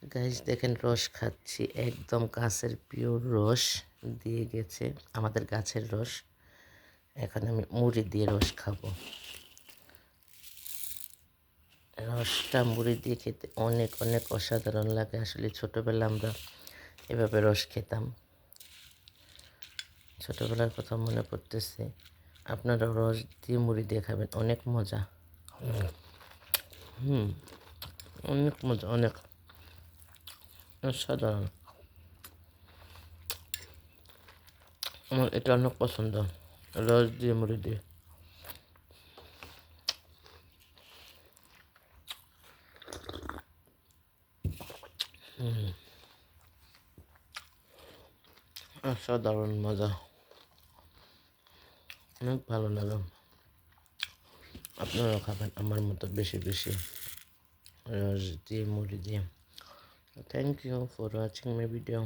Guys দেখেন রস খাচ্ছি, একদম গাছের পিওর রস দিয়ে গেছে, আমাদের গাছের রস। এখন আমি মুড়ি দিয়ে রস খাবো। রসটা মুড়ি দিয়ে খেতে অনেক অনেক অসাধারণ লাগে। আসলে ছোটোবেলা আমরা এভাবে রস খেতাম, ছোটোবেলার কথা মনে পড়তেছে। আপনারা রস দিয়ে মুড়ি দিয়ে খাবেন, অনেক মজা। অনেক মজা, অনেক অসাধারণ। আমার এটা অনেক পছন্দ, রস দিয়ে মুড়ি দিয়ে। অসাধারণ মজা, অনেক ভালো লাগে। আপনারাও খাবেন আমার মতো বেশি বেশি রস দিয়ে মুড়ি দিয়ে। Thank you for watching my video.